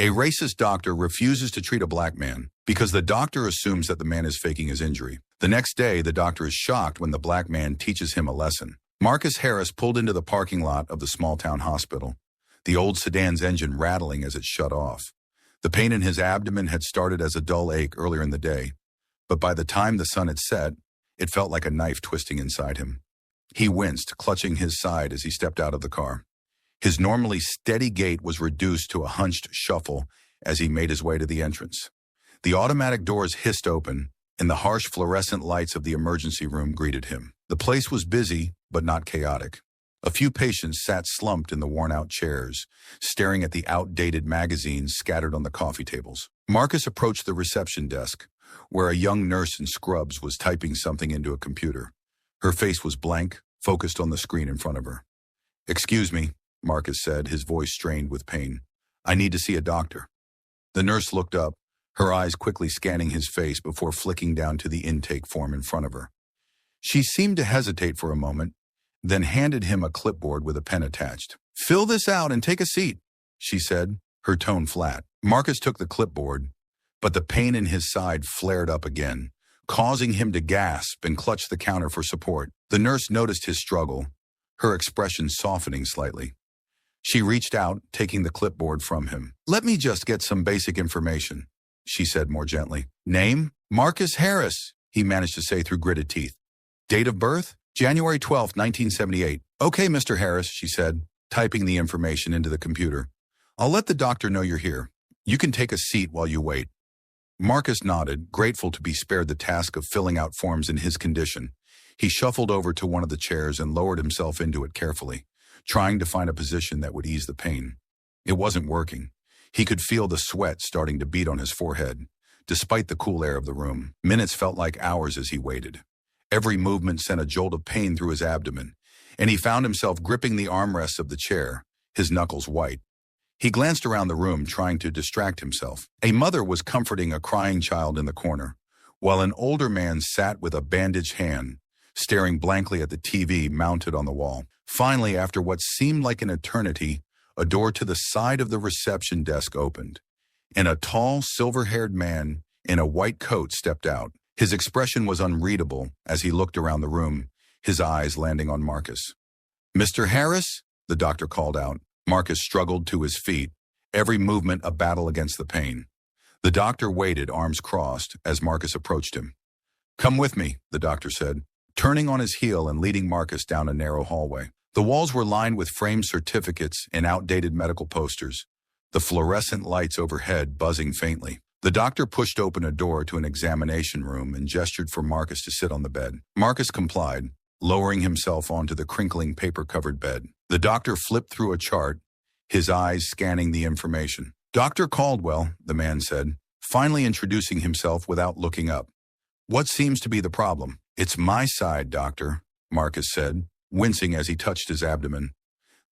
A racist doctor refuses to treat a black man because the doctor assumes that the man is faking his injury. The next day, the doctor is shocked when the black man teaches him a lesson. Marcus Harris pulled into the parking lot of the small-town hospital, the old sedan's engine rattling as it shut off. The pain in his abdomen had started as a dull ache earlier in the day, but by the time the sun had set, it felt like a knife twisting inside him. He winced, clutching his side as he stepped out of the car. His normally steady gait was reduced to a hunched shuffle as he made his way to the entrance. The automatic doors hissed open, and the harsh fluorescent lights of the emergency room greeted him. The place was busy, but not chaotic. A few patients sat slumped in the worn-out chairs, staring at the outdated magazines scattered on the coffee tables. Marcus approached the reception desk, where a young nurse in scrubs was typing something into a computer. Her face was blank, focused on the screen in front of her. "Excuse me," Marcus said, his voice strained with pain. "I need to see a doctor." The nurse looked up, her eyes quickly scanning his face before flicking down to the intake form in front of her. She seemed to hesitate for a moment, then handed him a clipboard with a pen attached. "Fill this out and take a seat," she said, her tone flat. Marcus took the clipboard, but the pain in his side flared up again, causing him to gasp and clutch the counter for support. The nurse noticed his struggle, her expression softening slightly. She reached out, taking the clipboard from him. "Let me just get some basic information," she said more gently. "Name? Marcus Harris," he managed to say through gritted teeth. "Date of birth? January 12th, 1978. "Okay, Mr. Harris," she said, typing the information into the computer. "I'll let the doctor know you're here. You can take a seat while you wait." Marcus nodded, grateful to be spared the task of filling out forms in his condition. He shuffled over to one of the chairs and lowered himself into it carefully, trying to find a position that would ease the pain. It wasn't working. He could feel the sweat starting to beat on his forehead, despite the cool air of the room. Minutes felt like hours as he waited. Every movement sent a jolt of pain through his abdomen, and he found himself gripping the armrests of the chair, his knuckles white. He glanced around the room, trying to distract himself. A mother was comforting a crying child in the corner, while an older man sat with a bandaged hand, staring blankly at the TV mounted on the wall. Finally, after what seemed like an eternity, a door to the side of the reception desk opened, and a tall, silver-haired man in a white coat stepped out. His expression was unreadable as he looked around the room, his eyes landing on Marcus. "Mr. Harris?" the doctor called out. Marcus struggled to his feet, every movement a battle against the pain. The doctor waited, arms crossed, as Marcus approached him. "Come with me," the doctor said, turning on his heel and leading Marcus down a narrow hallway. The walls were lined with framed certificates and outdated medical posters, the fluorescent lights overhead buzzing faintly. The doctor pushed open a door to an examination room and gestured for Marcus to sit on the bed. Marcus complied, lowering himself onto the crinkling paper-covered bed. The doctor flipped through a chart, his eyes scanning the information. "Dr. Caldwell," the man said, finally introducing himself without looking up. "What seems to be the problem?" "It's my side, doctor," Marcus said, wincing as he touched his abdomen.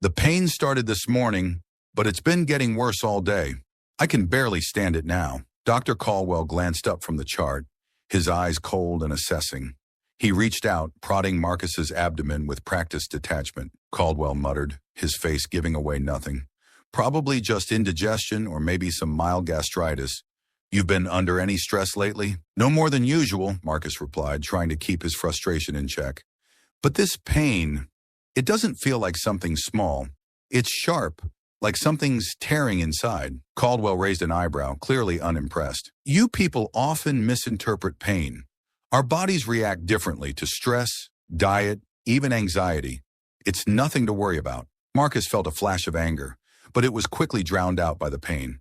"The pain started this morning, but it's been getting worse all day. I can barely stand it now." Dr. Caldwell glanced up from the chart, his eyes cold and assessing. He reached out, prodding Marcus's abdomen with practiced detachment. Caldwell muttered, his face giving away nothing. "Probably just indigestion or maybe some mild gastritis. You've been under any stress lately?" "No more than usual," Marcus replied, trying to keep his frustration in check. "But this pain, it doesn't feel like something small. It's sharp, like something's tearing inside." Caldwell raised an eyebrow, clearly unimpressed. "You people often misinterpret pain. Our bodies react differently to stress, diet, even anxiety. It's nothing to worry about." Marcus felt a flash of anger, but it was quickly drowned out by the pain.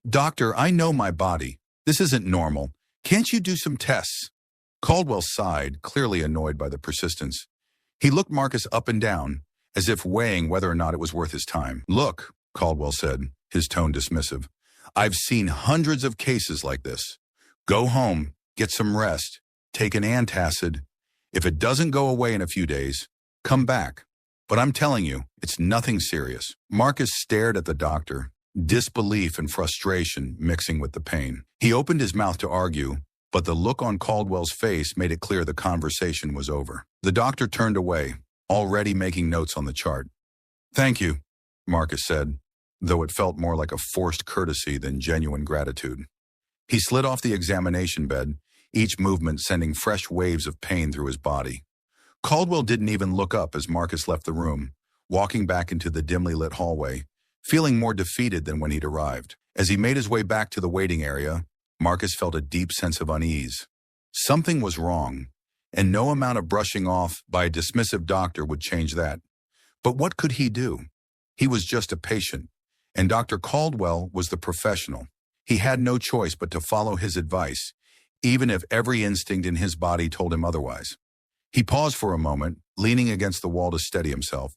"Doctor, I know my body. This isn't normal. Can't you do some tests?" Caldwell sighed, clearly annoyed by the persistence. He looked Marcus up and down, as if weighing whether or not it was worth his time. "Look," Caldwell said, his tone dismissive, "I've seen hundreds of cases like this. Go home, get some rest, take an antacid. If it doesn't go away in a few days, come back. But I'm telling you, it's nothing serious." Marcus stared at the doctor, disbelief and frustration mixing with the pain. He opened his mouth to argue, but the look on Caldwell's face made it clear the conversation was over. The doctor turned away, already making notes on the chart. "Thank you," Marcus said, though it felt more like a forced courtesy than genuine gratitude. He slid off the examination bed, each movement sending fresh waves of pain through his body. Caldwell didn't even look up as Marcus left the room, walking back into the dimly lit hallway, feeling more defeated than when he'd arrived. As he made his way back to the waiting area, Marcus felt a deep sense of unease. Something was wrong, and no amount of brushing off by a dismissive doctor would change that. But what could he do? He was just a patient, and Dr. Caldwell was the professional. He had no choice but to follow his advice, even if every instinct in his body told him otherwise. He paused for a moment, leaning against the wall to steady himself,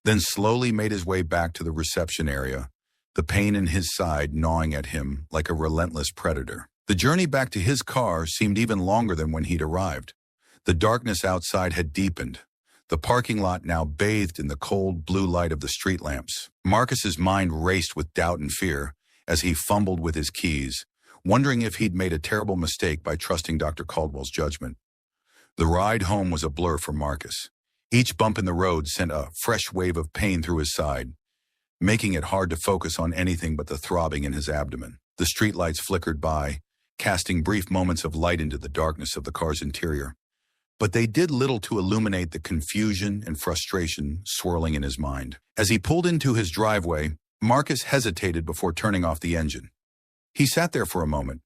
then slowly made his way back to the reception area, the pain in his side gnawing at him like a relentless predator. The journey back to his car seemed even longer than when he'd arrived. The darkness outside had deepened, the parking lot now bathed in the cold blue light of the street lamps. Marcus's mind raced with doubt and fear as he fumbled with his keys, wondering if he'd made a terrible mistake by trusting Dr. Caldwell's judgment. The ride home was a blur for Marcus. Each bump in the road sent a fresh wave of pain through his side, making it hard to focus on anything but the throbbing in his abdomen. The streetlights flickered by, casting brief moments of light into the darkness of the car's interior. But they did little to illuminate the confusion and frustration swirling in his mind. As he pulled into his driveway, Marcus hesitated before turning off the engine. He sat there for a moment,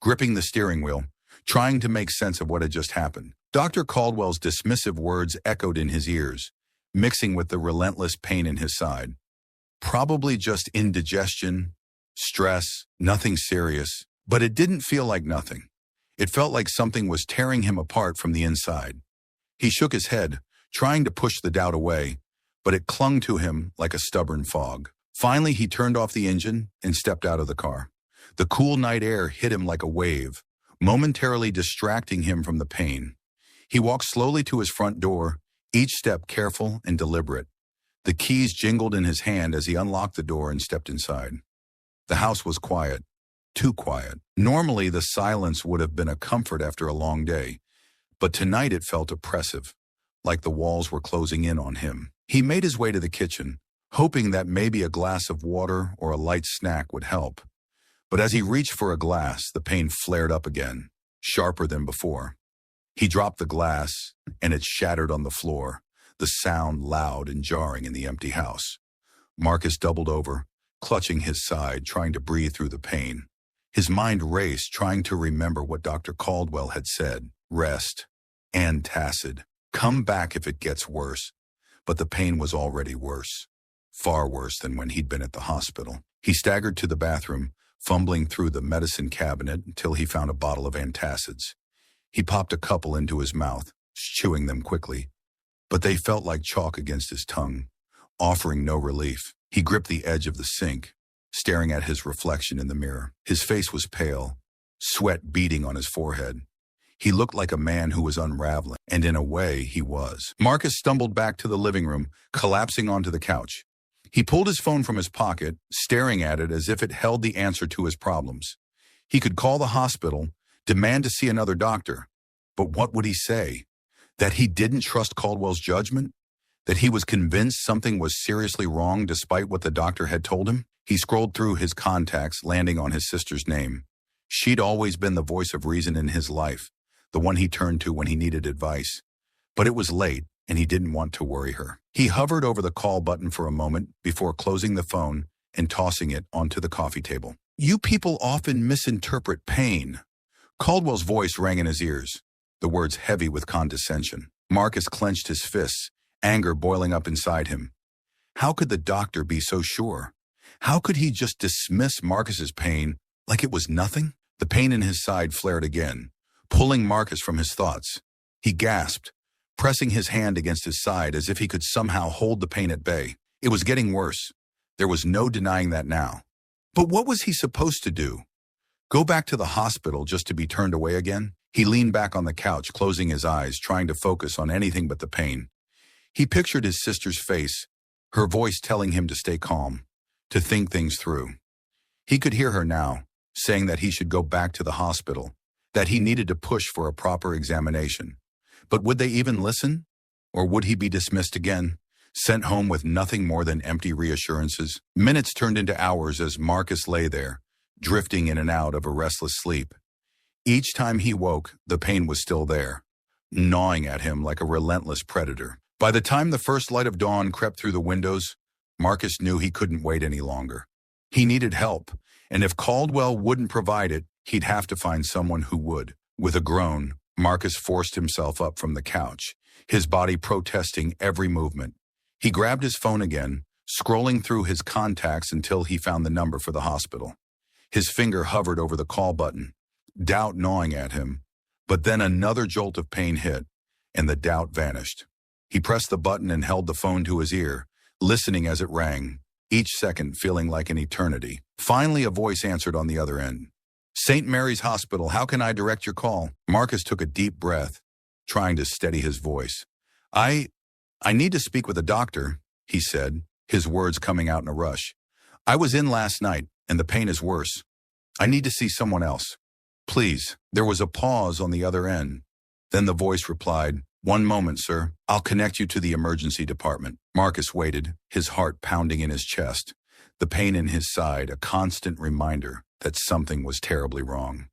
gripping the steering wheel, trying to make sense of what had just happened. Dr. Caldwell's dismissive words echoed in his ears, mixing with the relentless pain in his side. Probably just indigestion, stress, nothing serious, but it didn't feel like nothing. It felt like something was tearing him apart from the inside. He shook his head, trying to push the doubt away, but it clung to him like a stubborn fog. Finally, he turned off the engine and stepped out of the car. The cool night air hit him like a wave, momentarily distracting him from the pain. He walked slowly to his front door, each step careful and deliberate. The keys jingled in his hand as he unlocked the door and stepped inside. The house was quiet, too quiet. Normally, the silence would have been a comfort after a long day, but tonight it felt oppressive, like the walls were closing in on him. He made his way to the kitchen, hoping that maybe a glass of water or a light snack would help. But as he reached for a glass, the pain flared up again, sharper than before. He dropped the glass, and it shattered on the floor, the sound loud and jarring in the empty house. Marcus doubled over, clutching his side, trying to breathe through the pain. His mind raced, trying to remember what Dr. Caldwell had said. Rest. Antacid. Come back if it gets worse. But the pain was already worse. Far worse than when he'd been at the hospital. He staggered to the bathroom, fumbling through the medicine cabinet until he found a bottle of antacids. He popped a couple into his mouth, chewing them quickly. But they felt like chalk against his tongue, offering no relief. He gripped the edge of the sink, staring at his reflection in the mirror. His face was pale, sweat beading on his forehead. He looked like a man who was unraveling, and in a way, he was. Marcus stumbled back to the living room, collapsing onto the couch. He pulled his phone from his pocket, staring at it as if it held the answer to his problems. He could call the hospital, demand to see another doctor. But what would he say? That he didn't trust Caldwell's judgment? That he was convinced something was seriously wrong despite what the doctor had told him? He scrolled through his contacts, landing on his sister's name. She'd always been the voice of reason in his life, the one he turned to when he needed advice. But it was late, and he didn't want to worry her. He hovered over the call button for a moment before closing the phone and tossing it onto the coffee table. You people often misinterpret pain. Caldwell's voice rang in his ears, the words heavy with condescension. Marcus clenched his fists, anger boiling up inside him. How could the doctor be so sure? How could he just dismiss Marcus's pain like it was nothing? The pain in his side flared again, pulling Marcus from his thoughts. He gasped, pressing his hand against his side as if he could somehow hold the pain at bay. It was getting worse. There was no denying that now. But what was he supposed to do? Go back to the hospital just to be turned away again? He leaned back on the couch, closing his eyes, trying to focus on anything but the pain. He pictured his sister's face, her voice telling him to stay calm, to think things through. He could hear her now, saying that he should go back to the hospital, that he needed to push for a proper examination. But would they even listen? Or would he be dismissed again, sent home with nothing more than empty reassurances. Minutes turned into hours as Marcus lay there, drifting in and out of a restless sleep. Each time he woke, the pain was still there, gnawing at him like a relentless predator. By the time the first light of dawn crept through the windows, Marcus knew he couldn't wait any longer. He needed help, and if Caldwell wouldn't provide it, he'd have to find someone who would. With a groan, Marcus forced himself up from the couch, his body protesting every movement. He grabbed his phone again, scrolling through his contacts until he found the number for the hospital. His finger hovered over the call button, doubt gnawing at him. But then another jolt of pain hit, and the doubt vanished. He pressed the button and held the phone to his ear, listening as it rang, each second feeling like an eternity. Finally, a voice answered on the other end. "St. Mary's Hospital, how can I direct your call?" Marcus took a deep breath, trying to steady his voice. I need to speak with a doctor," he said, his words coming out in a rush. "I was in last night, and the pain is worse. I need to see someone else. Please." There was a pause on the other end. Then the voice replied, "One moment, sir. I'll connect you to the emergency department." Marcus waited, his heart pounding in his chest, the pain in his side a constant reminder that something was terribly wrong.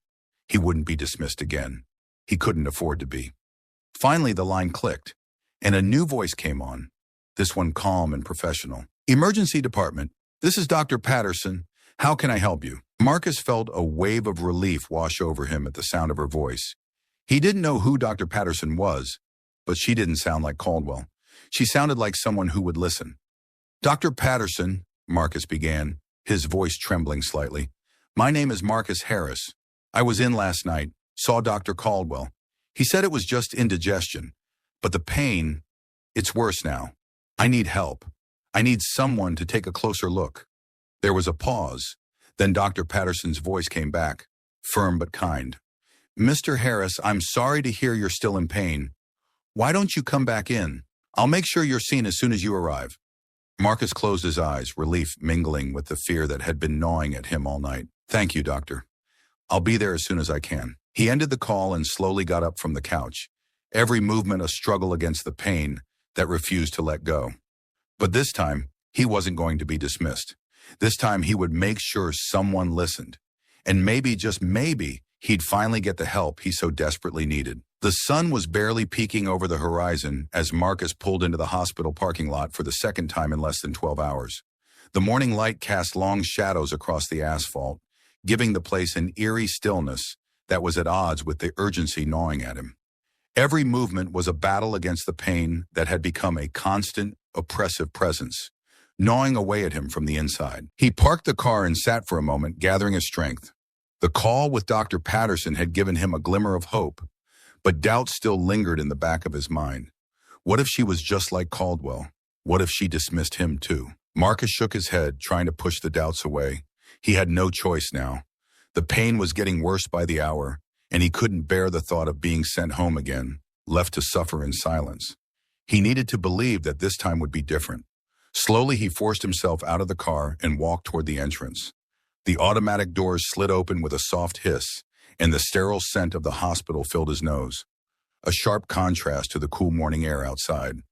He wouldn't be dismissed again. He couldn't afford to be. Finally, the line clicked, and a new voice came on, this one calm and professional. "Emergency department, this is Dr. Patterson. How can I help you?" Marcus felt a wave of relief wash over him at the sound of her voice. He didn't know who Dr. Patterson was, but she didn't sound like Caldwell. She sounded like someone who would listen. "Dr. Patterson," Marcus began, his voice trembling slightly. "My name is Marcus Harris. I was in last night, saw Dr. Caldwell. He said it was just indigestion, but the pain, it's worse now. I need help. I need someone to take a closer look." There was a pause. Then Dr. Patterson's voice came back, firm but kind. "Mr. Harris, I'm sorry to hear you're still in pain. Why don't you come back in? I'll make sure you're seen as soon as you arrive." Marcus closed his eyes, relief mingling with the fear that had been gnawing at him all night. "Thank you, doctor. I'll be there as soon as I can." He ended the call and slowly got up from the couch, every movement a struggle against the pain that refused to let go. But this time, he wasn't going to be dismissed. This time, he would make sure someone listened. And maybe, just maybe, he'd finally get the help he so desperately needed. The sun was barely peeking over the horizon as Marcus pulled into the hospital parking lot for the second time in less than 12 hours. The morning light cast long shadows across the asphalt, giving the place an eerie stillness that was at odds with the urgency gnawing at him. Every movement was a battle against the pain that had become a constant, oppressive presence, gnawing away at him from the inside. He parked the car and sat for a moment, gathering his strength. The call with Dr. Patterson had given him a glimmer of hope, but doubt still lingered in the back of his mind. What if she was just like Caldwell? What if she dismissed him too? Marcus shook his head, trying to push the doubts away. He had no choice now. The pain was getting worse by the hour, and he couldn't bear the thought of being sent home again, left to suffer in silence. He needed to believe that this time would be different. Slowly, he forced himself out of the car and walked toward the entrance. The automatic doors slid open with a soft hiss, and the sterile scent of the hospital filled his nose, a sharp contrast to the cool morning air outside.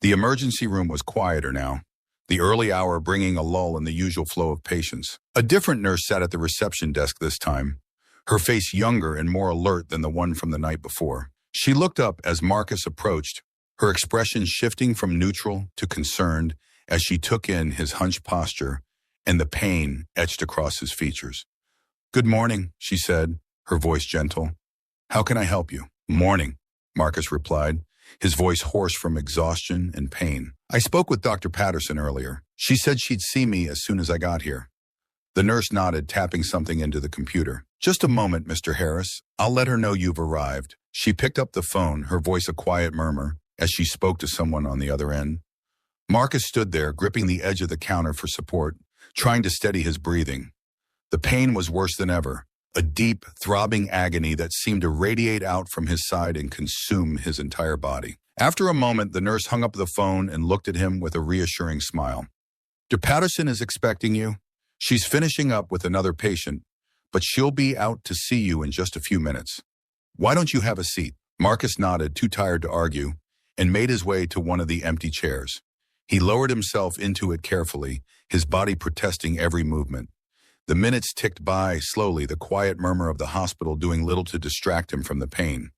The emergency room was quieter now, the early hour bringing a lull in the usual flow of patients. A different nurse sat at the reception desk this time, her face younger and more alert than the one from the night before. She looked up as Marcus approached, her expression shifting from neutral to concerned as she took in his hunched posture and the pain etched across his features. "Good morning," she said, her voice gentle. "How can I help you?" "Morning," Marcus replied, his voice hoarse from exhaustion and pain. "I spoke with Dr. Patterson earlier. She said she'd see me as soon as I got here." The nurse nodded, tapping something into the computer. "Just a moment, Mr. Harris. I'll let her know you've arrived." She picked up the phone, her voice a quiet murmur, as she spoke to someone on the other end. Marcus stood there, gripping the edge of the counter for support, trying to steady his breathing. The pain was worse than ever, a deep, throbbing agony that seemed to radiate out from his side and consume his entire body. After a moment, the nurse hung up the phone and looked at him with a reassuring smile. "Dr. Patterson is expecting you. She's finishing up with another patient, but she'll be out to see you in just a few minutes. Why don't you have a seat?" Marcus nodded, too tired to argue, and made his way to one of the empty chairs. He lowered himself into it carefully, his body protesting every movement. The minutes ticked by slowly, the quiet murmur of the hospital doing little to distract him from the pain.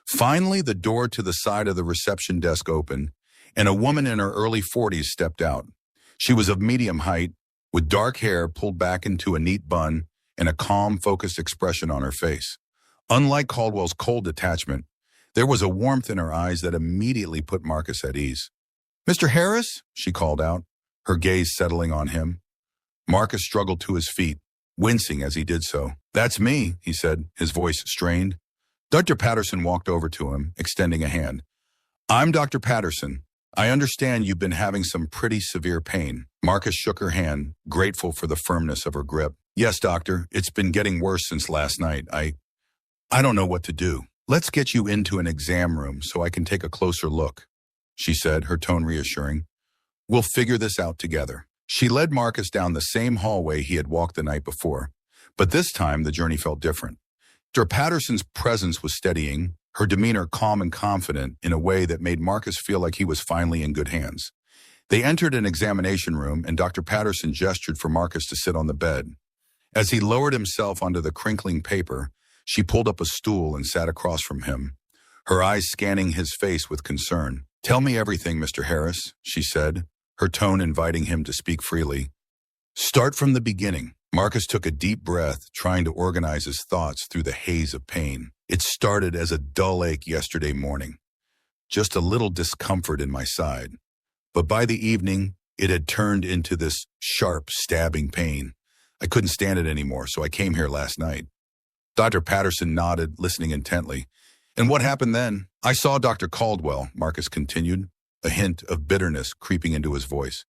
Finally, the door to the side of the reception desk opened, and a woman in her early 40s stepped out. She was of medium height, with dark hair pulled back into a neat bun and a calm, focused expression on her face. Unlike Caldwell's cold detachment, there was a warmth in her eyes that immediately put Marcus at ease. "Mr. Harris?" she called out, her gaze settling on him. Marcus struggled to his feet, wincing as he did so. "That's me," he said, his voice strained. Dr. Patterson walked over to him, extending a hand. "I'm Dr. Patterson. I understand you've been having some pretty severe pain." Marcus shook her hand, grateful for the firmness of her grip. "Yes, doctor, it's been getting worse since last night. I don't know what to do. Let's get you into an exam room so I can take a closer look," she said, her tone reassuring. "We'll figure this out together." She led Marcus down the same hallway he had walked the night before, but this time the journey felt different. Dr. Patterson's presence was steadying, her demeanor calm and confident in a way that made Marcus feel like he was finally in good hands. They entered an examination room, and Dr. Patterson gestured for Marcus to sit on the bed. As he lowered himself onto the crinkling paper, she pulled up a stool and sat across from him, her eyes scanning his face with concern. "Tell me everything, Mr. Harris," she said, her tone inviting him to speak freely. "Start from the beginning." Marcus took a deep breath, trying to organize his thoughts through the haze of pain. "It started as a dull ache yesterday morning, just a little discomfort in my side. But by the evening, it had turned into this sharp, stabbing pain. I couldn't stand it anymore, so I came here last night." Dr. Patterson nodded, listening intently. "And what happened then?" "I saw Dr. Caldwell," Marcus continued, a hint of bitterness creeping into his voice.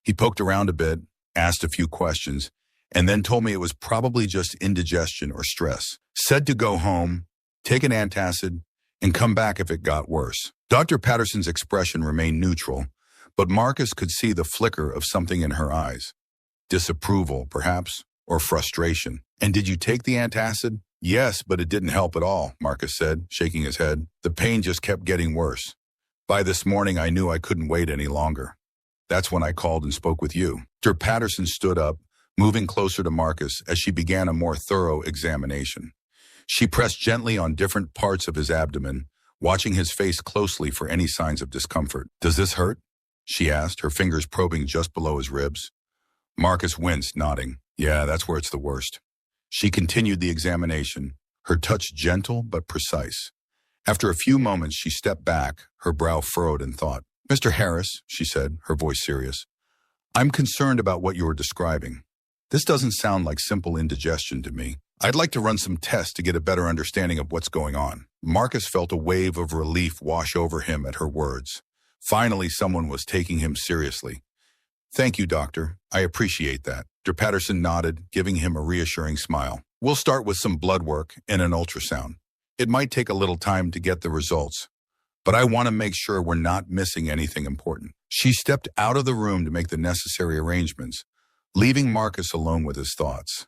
"He poked around a bit, asked a few questions, and then told me it was probably just indigestion or stress. Said to go home, take an antacid, and come back if it got worse." Dr. Patterson's expression remained neutral, but Marcus could see the flicker of something in her eyes. Disapproval, perhaps, or frustration. "And did you take the antacid?" "Yes, but it didn't help at all," Marcus said, shaking his head. "The pain just kept getting worse. By this morning, I knew I couldn't wait any longer. That's when I called and spoke with you." Dr. Patterson stood up, moving closer to Marcus as she began a more thorough examination. She pressed gently on different parts of his abdomen, watching his face closely for any signs of discomfort. "Does this hurt?" she asked, her fingers probing just below his ribs. Marcus winced, nodding. "Yeah, that's where it's the worst." She continued the examination, her touch gentle but precise. After a few moments, she stepped back, her brow furrowed in thought. "Mr. Harris," she said, her voice serious, "I'm concerned about what you are describing. This doesn't sound like simple indigestion to me. I'd like to run some tests to get a better understanding of what's going on." Marcus felt a wave of relief wash over him at her words. Finally, someone was taking him seriously. "Thank you, doctor. I appreciate that." Dr. Patterson nodded, giving him a reassuring smile. "We'll start with some blood work and an ultrasound. It might take a little time to get the results, but I want to make sure we're not missing anything important." She stepped out of the room to make the necessary arrangements, leaving Marcus alone with his thoughts.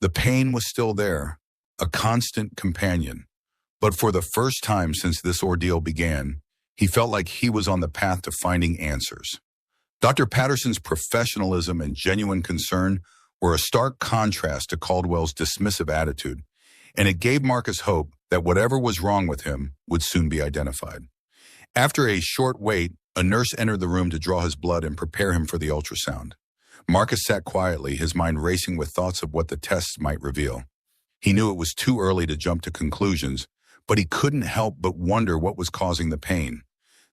The pain was still there, a constant companion, but for the first time since this ordeal began, he felt like he was on the path to finding answers. Dr. Patterson's professionalism and genuine concern were a stark contrast to Caldwell's dismissive attitude, and it gave Marcus hope that whatever was wrong with him would soon be identified. After a short wait, a nurse entered the room to draw his blood and prepare him for the ultrasound. Marcus sat quietly, his mind racing with thoughts of what the tests might reveal. He knew it was too early to jump to conclusions, but he couldn't help but wonder what was causing the pain.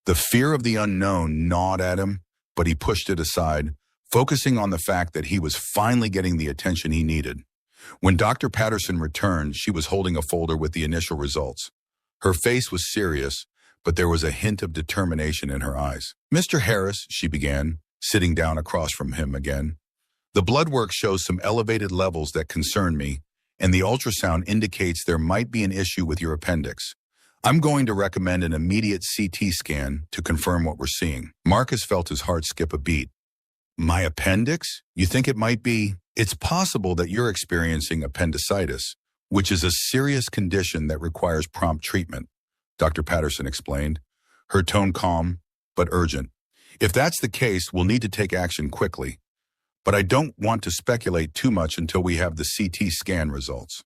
The fear of the unknown gnawed at him, but he pushed it aside, focusing on the fact that he was finally getting the attention he needed. When Dr. Patterson returned, she was holding a folder with the initial results. Her face was serious, but there was a hint of determination in her eyes. "Mr. Harris," she began, sitting down across from him again, "the blood work shows some elevated levels that concern me, and the ultrasound indicates there might be an issue with your appendix. I'm going to recommend an immediate CT scan to confirm what we're seeing." Marcus felt his heart skip a beat. "My appendix? You think it might be?" "It's possible that you're experiencing appendicitis, which is a serious condition that requires prompt treatment," Dr. Patterson explained, her tone calm but urgent. If that's the case, we'll need to take action quickly. But I don't want to speculate too much until we have the CT scan results.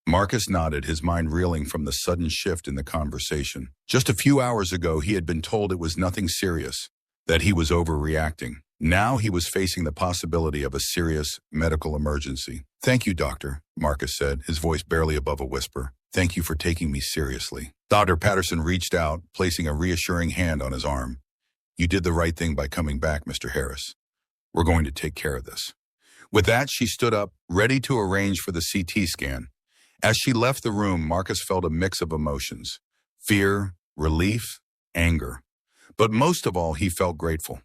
Marcus nodded, his mind reeling from the sudden shift in the conversation. Just a few hours ago, he had been told it was nothing serious, that he was overreacting. Now he was facing the possibility of a serious medical emergency. "Thank you, doctor," Marcus said, his voice barely above a whisper. "Thank you for taking me seriously." Dr. Patterson reached out, placing a reassuring hand on his arm. "You did the right thing by coming back, Mr. Harris. We're going to take care of this." With that, she stood up, ready to arrange for the CT scan. As she left the room, Marcus felt a mix of emotions: fear, relief, anger. But most of all, he felt grateful.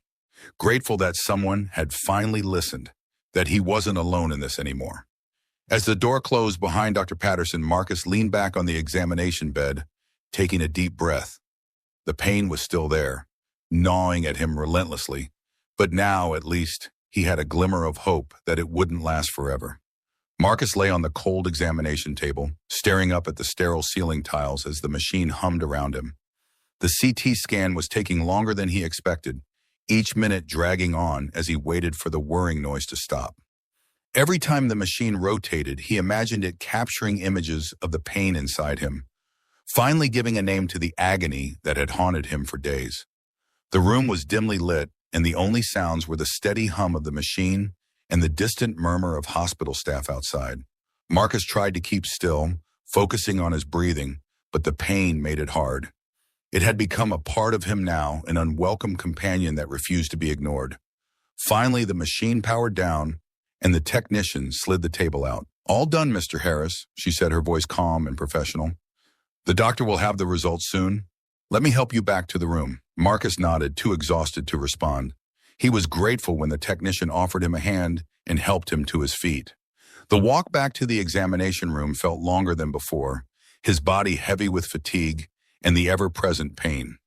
Grateful that someone had finally listened, that he wasn't alone in this anymore. As the door closed behind Dr. Patterson, Marcus leaned back on the examination bed, taking a deep breath. The pain was still there, gnawing at him relentlessly, but now, at least, he had a glimmer of hope that it wouldn't last forever. Marcus lay on the cold examination table, staring up at the sterile ceiling tiles as the machine hummed around him. The CT scan was taking longer than he expected, each minute dragging on as he waited for the whirring noise to stop. Every time the machine rotated, he imagined it capturing images of the pain inside him, finally giving a name to the agony that had haunted him for days. The room was dimly lit, and the only sounds were the steady hum of the machine and the distant murmur of hospital staff outside. Marcus tried to keep still, focusing on his breathing, but the pain made it hard. It had become a part of him now, an unwelcome companion that refused to be ignored. Finally, the machine powered down, and the technician slid the table out. "All done, Mr. Harris," she said, her voice calm and professional. "The doctor will have the results soon. Let me help you back to the room." Marcus nodded, too exhausted to respond. He was grateful when the technician offered him a hand and helped him to his feet. The walk back to the examination room felt longer than before, his body heavy with fatigue and the ever-present pain.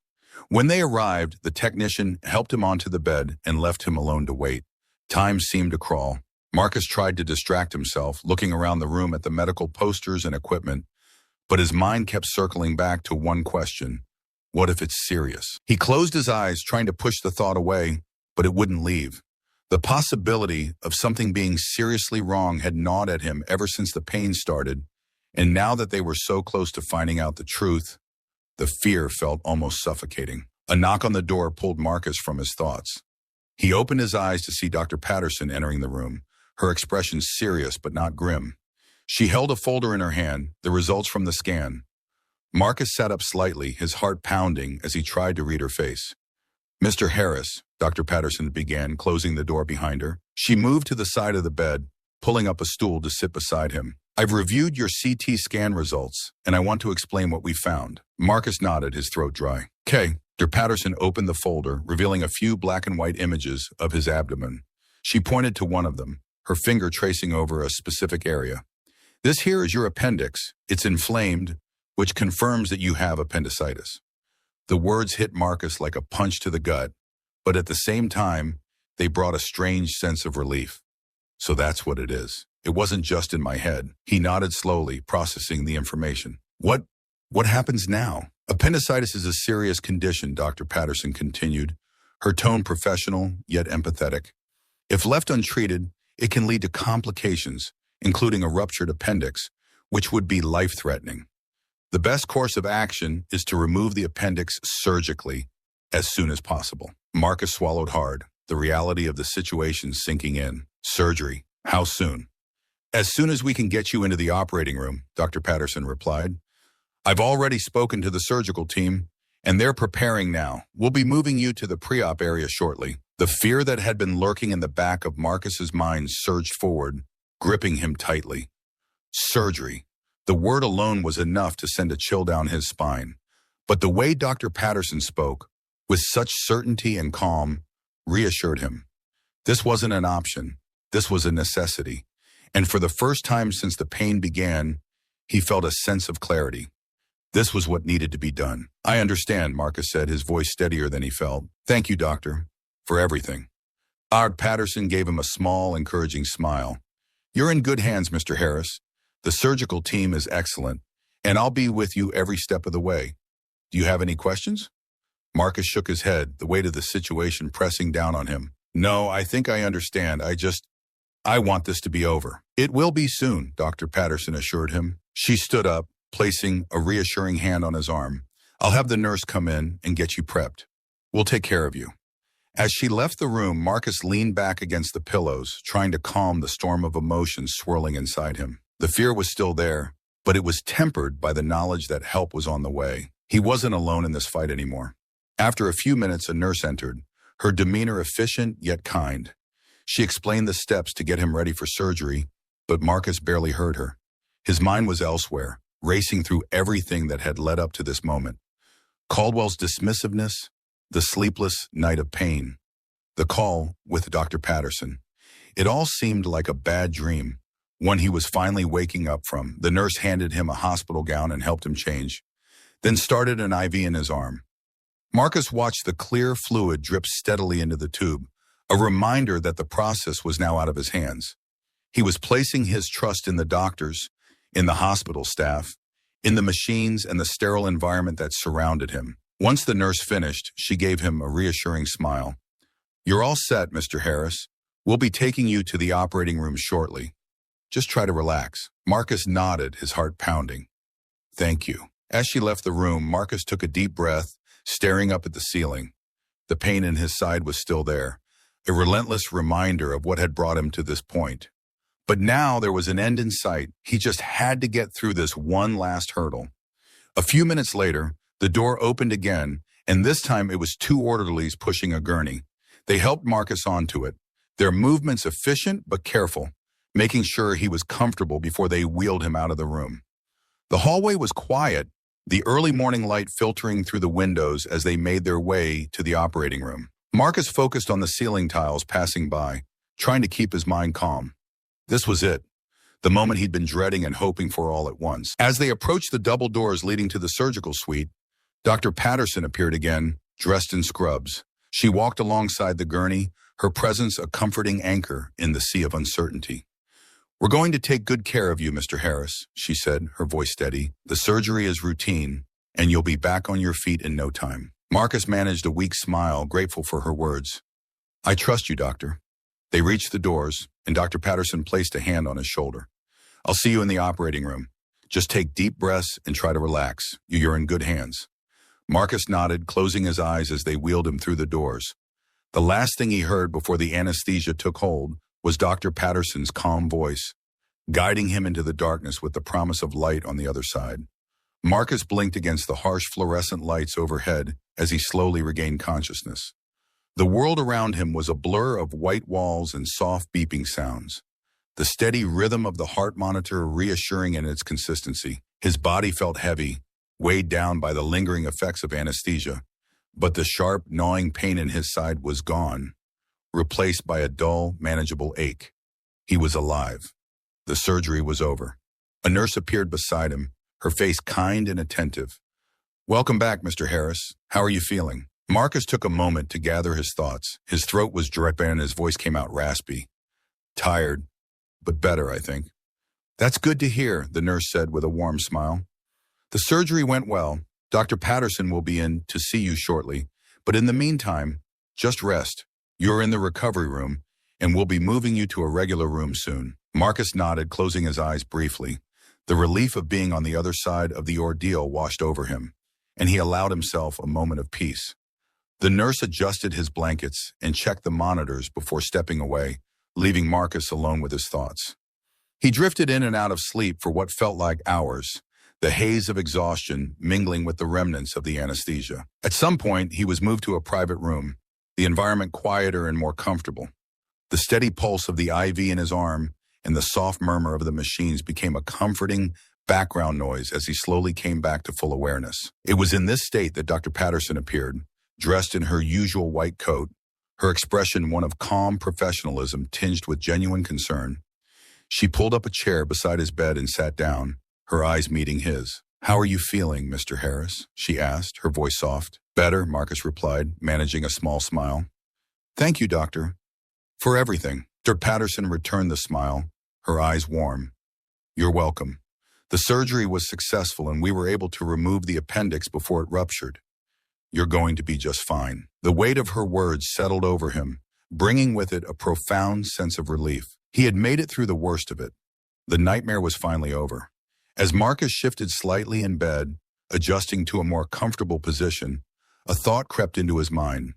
When they arrived, the technician helped him onto the bed and left him alone to wait. Time seemed to crawl. Marcus tried to distract himself, looking around the room at the medical posters and equipment, but his mind kept circling back to one question: what if it's serious? He closed his eyes, trying to push the thought away, but it wouldn't leave. The possibility of something being seriously wrong had gnawed at him ever since the pain started, and now that they were so close to finding out the truth, the fear felt almost suffocating. A knock on the door pulled Marcus from his thoughts. He opened his eyes to see Dr. Patterson entering the room, her expression serious but not grim. She held a folder in her hand, the results from the scan. Marcus sat up slightly, his heart pounding as he tried to read her face. "Mr. Harris," Dr. Patterson began, closing the door behind her. She moved to the side of the bed, pulling up a stool to sit beside him. "I've reviewed your CT scan results, and I want to explain what we found." Marcus nodded, his throat dry. "Okay." Dr. Patterson opened the folder, revealing a few black and white images of his abdomen. She pointed to one of them, her finger tracing over a specific area. "This here is your appendix. It's inflamed, which confirms that you have appendicitis." The words hit Marcus like a punch to the gut, but at the same time, they brought a strange sense of relief. "So that's what it is. It wasn't just in my head." He nodded slowly, processing the information. What happens now?" "Appendicitis is a serious condition," Dr. Patterson continued, her tone professional yet empathetic. "If left untreated, it can lead to complications, including a ruptured appendix, which would be life-threatening. The best course of action is to remove the appendix surgically as soon as possible." Marcus swallowed hard, the reality of the situation sinking in. "Surgery? How soon?" "As soon as we can get you into the operating room," Dr. Patterson replied. "I've already spoken to the surgical team, and they're preparing now. We'll be moving you to the pre-op area shortly." The fear that had been lurking in the back of Marcus's mind surged forward, gripping him tightly. Surgery. The word alone was enough to send a chill down his spine. But the way Dr. Patterson spoke, with such certainty and calm, reassured him. This wasn't an option. This was a necessity. And for the first time since the pain began, he felt a sense of clarity. This was what needed to be done. "I understand," Marcus said, his voice steadier than he felt. "Thank you, doctor, for everything." Dr. Patterson gave him a small, encouraging smile. "You're in good hands, Mr. Harris. The surgical team is excellent, and I'll be with you every step of the way. Do you have any questions?" Marcus shook his head, the weight of the situation pressing down on him. No, I think I understand. I want this to be over. It will be soon, Dr. Patterson assured him. She stood up, placing a reassuring hand on his arm. I'll have the nurse come in and get you prepped. We'll take care of you. As she left the room, Marcus leaned back against the pillows, trying to calm the storm of emotions swirling inside him. The fear was still there, but it was tempered by the knowledge that help was on the way. He wasn't alone in this fight anymore. After a few minutes, a nurse entered, her demeanor efficient yet kind. She explained the steps to get him ready for surgery, but Marcus barely heard her. His mind was elsewhere, racing through everything that had led up to this moment. Caldwell's dismissiveness, the sleepless night of pain, the call with Dr. Patterson. It all seemed like a bad dream. When he was finally waking up from, the nurse handed him a hospital gown and helped him change, then started an IV in his arm. Marcus watched the clear fluid drip steadily into the tube, a reminder that the process was now out of his hands. He was placing his trust in the doctors, in the hospital staff, in the machines and the sterile environment that surrounded him. Once the nurse finished, she gave him a reassuring smile. You're all set, Mr. Harris. We'll be taking you to the operating room shortly. Just try to relax. Marcus nodded, his heart pounding. Thank you. As she left the room, Marcus took a deep breath, staring up at the ceiling. The pain in his side was still there, a relentless reminder of what had brought him to this point. But now there was an end in sight. He just had to get through this one last hurdle. A few minutes later, the door opened again, and this time it was two orderlies pushing a gurney. They helped Marcus onto it, their movements efficient but careful, making sure he was comfortable before they wheeled him out of the room. The hallway was quiet, the early morning light filtering through the windows as they made their way to the operating room. Marcus focused on the ceiling tiles passing by, trying to keep his mind calm. This was it, the moment he'd been dreading and hoping for all at once. As they approached the double doors leading to the surgical suite, Dr. Patterson appeared again, dressed in scrubs. She walked alongside the gurney, her presence a comforting anchor in the sea of uncertainty. We're going to take good care of you, Mr. Harris, she said, her voice steady. The surgery is routine, and you'll be back on your feet in no time. Marcus managed a weak smile, grateful for her words. I trust you, doctor. They reached the doors, and Dr. Patterson placed a hand on his shoulder. I'll see you in the operating room. Just take deep breaths and try to relax. You're in good hands. Marcus nodded, closing his eyes as they wheeled him through the doors. The last thing he heard before the anesthesia took hold was Dr. Patterson's calm voice, guiding him into the darkness with the promise of light on the other side. Marcus blinked against the harsh fluorescent lights overhead as he slowly regained consciousness. The world around him was a blur of white walls and soft beeping sounds, the steady rhythm of the heart monitor reassuring in its consistency. His body felt heavy, weighed down by the lingering effects of anesthesia, but the sharp, gnawing pain in his side was gone, replaced by a dull, manageable ache. He was alive. The surgery was over. A nurse appeared beside him, her face kind and attentive. Welcome back, Mr. Harris. How are you feeling? Marcus took a moment to gather his thoughts. His throat was dry and his voice came out raspy. Tired, but better, I think. That's good to hear, the nurse said with a warm smile. The surgery went well. Dr. Patterson will be in to see you shortly, but in the meantime, just rest. You're in the recovery room, and we'll be moving you to a regular room soon. Marcus nodded, closing his eyes briefly. The relief of being on the other side of the ordeal washed over him, and he allowed himself a moment of peace. The nurse adjusted his blankets and checked the monitors before stepping away, leaving Marcus alone with his thoughts. He drifted in and out of sleep for what felt like hours, the haze of exhaustion mingling with the remnants of the anesthesia. At some point, he was moved to a private room, the environment quieter and more comfortable. The steady pulse of the IV in his arm and the soft murmur of the machines became a comforting background noise as he slowly came back to full awareness. It was in this state that Dr. Patterson appeared, dressed in her usual white coat, her expression one of calm professionalism tinged with genuine concern. She pulled up a chair beside his bed and sat down, her eyes meeting his. How are you feeling, Mr. Harris? She asked, her voice soft. Better, Marcus replied, managing a small smile. Thank you, doctor. For everything. Dr. Patterson returned the smile, her eyes warm. You're welcome. The surgery was successful and we were able to remove the appendix before it ruptured. You're going to be just fine." The weight of her words settled over him, bringing with it a profound sense of relief. He had made it through the worst of it. The nightmare was finally over. As Marcus shifted slightly in bed, adjusting to a more comfortable position, a thought crept into his mind,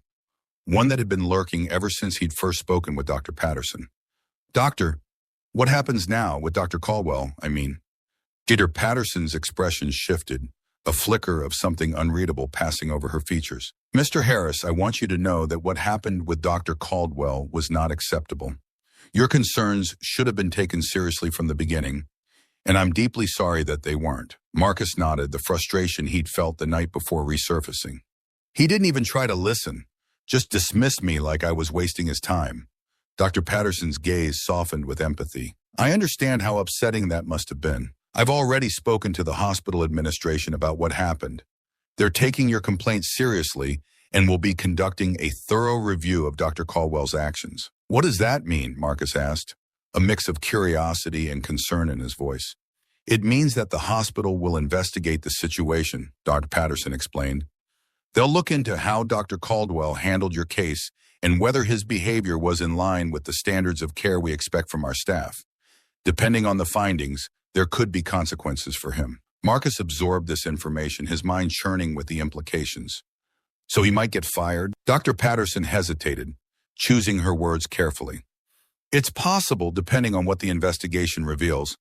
one that had been lurking ever since he'd first spoken with Dr. Patterson. "Doctor, what happens now with Dr. Caldwell, I mean?" Dr. Patterson's expression shifted, a flicker of something unreadable passing over her features. "Mr. Harris, I want you to know that what happened with Dr. Caldwell was not acceptable. Your concerns should have been taken seriously from the beginning, and I'm deeply sorry that they weren't." Marcus nodded, the frustration he'd felt the night before resurfacing. "He didn't even try to listen, just dismissed me like I was wasting his time." Dr. Patterson's gaze softened with empathy. "I understand how upsetting that must have been. I've already spoken to the hospital administration about what happened. They're taking your complaint seriously and will be conducting a thorough review of Dr. Caldwell's actions." "What does that mean?" Marcus asked, a mix of curiosity and concern in his voice. "It means that the hospital will investigate the situation," Dr. Patterson explained. "They'll look into how Dr. Caldwell handled your case and whether his behavior was in line with the standards of care we expect from our staff. Depending on the findings, there could be consequences for him." Marcus absorbed this information, his mind churning with the implications. "So he might get fired?" Dr. Patterson hesitated, choosing her words carefully. "It's possible, depending on what the investigation reveals.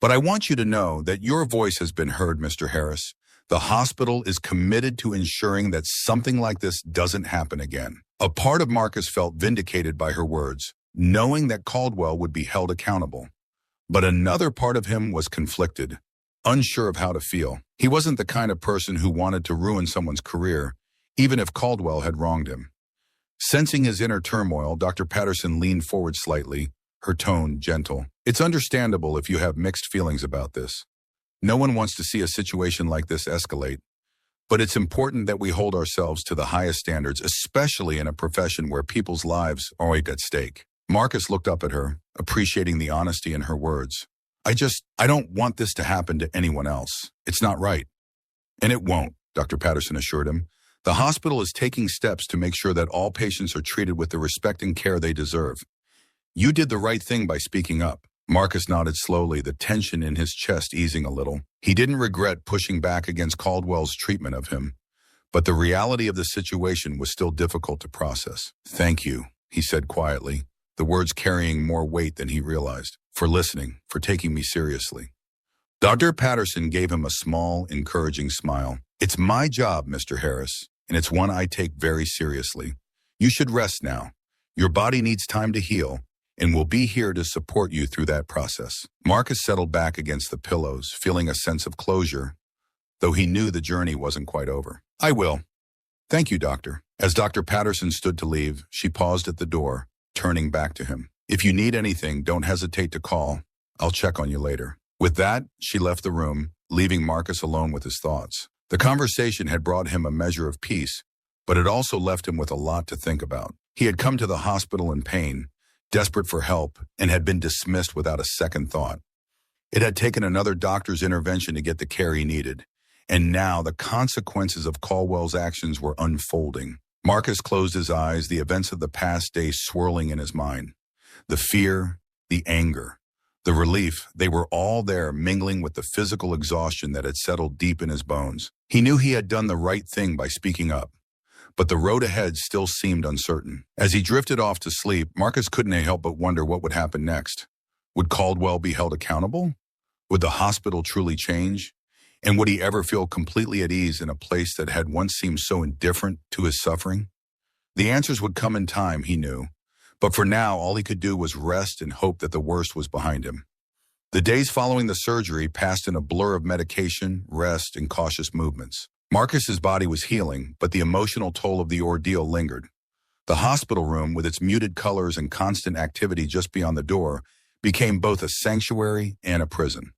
But I want you to know that your voice has been heard, Mr. Harris. The hospital is committed to ensuring that something like this doesn't happen again." A part of Marcus felt vindicated by her words, knowing that Caldwell would be held accountable. But another part of him was conflicted, unsure of how to feel. He wasn't the kind of person who wanted to ruin someone's career, even if Caldwell had wronged him. Sensing his inner turmoil, Dr. Patterson leaned forward slightly, her tone gentle. "It's understandable if you have mixed feelings about this. No one wants to see a situation like this escalate. But it's important that we hold ourselves to the highest standards, especially in a profession where people's lives are at stake." Marcus looked up at her, appreciating the honesty in her words. I don't want this to happen to anyone else. It's not right." "And it won't," Dr. Patterson assured him. "The hospital is taking steps to make sure that all patients are treated with the respect and care they deserve. You did the right thing by speaking up." Marcus nodded slowly, the tension in his chest easing a little. He didn't regret pushing back against Caldwell's treatment of him, but the reality of the situation was still difficult to process. "Thank you," he said quietly, the words carrying more weight than he realized, "for listening, for taking me seriously." Dr. Patterson gave him a small, encouraging smile. "It's my job, Mr. Harris, and it's one I take very seriously. You should rest now. Your body needs time to heal, and we'll be here to support you through that process." Marcus settled back against the pillows, feeling a sense of closure, though he knew the journey wasn't quite over. "I will. Thank you, Doctor." As Dr. Patterson stood to leave, she paused at the door, turning back to him. "If you need anything, don't hesitate to call. I'll check on you later." With that, she left the room, leaving Marcus alone with his thoughts. The conversation had brought him a measure of peace, but it also left him with a lot to think about. He had come to the hospital in pain, desperate for help, and had been dismissed without a second thought. It had taken another doctor's intervention to get the care he needed, and now the consequences of Caldwell's actions were unfolding. Marcus closed his eyes, the events of the past day swirling in his mind. The fear, the anger, the relief, they were all there, mingling with the physical exhaustion that had settled deep in his bones. He knew he had done the right thing by speaking up, but the road ahead still seemed uncertain. As he drifted off to sleep, Marcus couldn't help but wonder what would happen next. Would Caldwell be held accountable? Would the hospital truly change? And would he ever feel completely at ease in a place that had once seemed so indifferent to his suffering? The answers would come in time, he knew. But for now, all he could do was rest and hope that the worst was behind him. The days following the surgery passed in a blur of medication, rest, and cautious movements. Marcus's body was healing, but the emotional toll of the ordeal lingered. The hospital room, with its muted colors and constant activity just beyond the door, became both a sanctuary and a prison.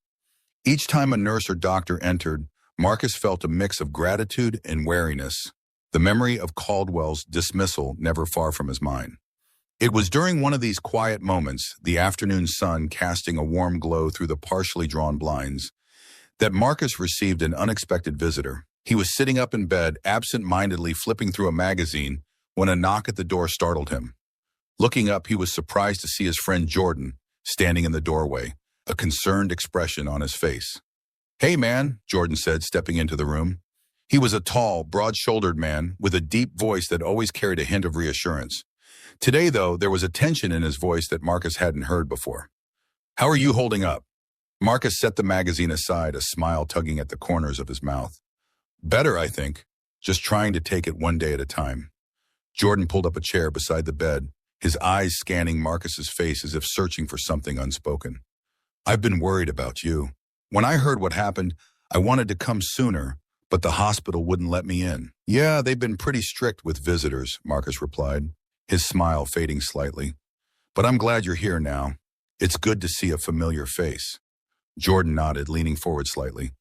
Each time a nurse or doctor entered, Marcus felt a mix of gratitude and wariness, the memory of Caldwell's dismissal never far from his mind. It was during one of these quiet moments, the afternoon sun casting a warm glow through the partially drawn blinds, that Marcus received an unexpected visitor. He was sitting up in bed, absent-mindedly flipping through a magazine, when a knock at the door startled him. Looking up, he was surprised to see his friend Jordan standing in the doorway, a concerned expression on his face. "Hey, man," Jordan said, stepping into the room. He was a tall, broad-shouldered man with a deep voice that always carried a hint of reassurance. Today, though, there was a tension in his voice that Marcus hadn't heard before. "How are you holding up?" Marcus set the magazine aside, a smile tugging at the corners of his mouth. "Better, I think. Just trying to take it one day at a time." Jordan pulled up a chair beside the bed, his eyes scanning Marcus's face as if searching for something unspoken. "I've been worried about you. When I heard what happened, I wanted to come sooner, but the hospital wouldn't let me in." "Yeah, they've been pretty strict with visitors," Marcus replied, his smile fading slightly. "But I'm glad you're here now. It's good to see a familiar face." Jordan nodded, leaning forward slightly.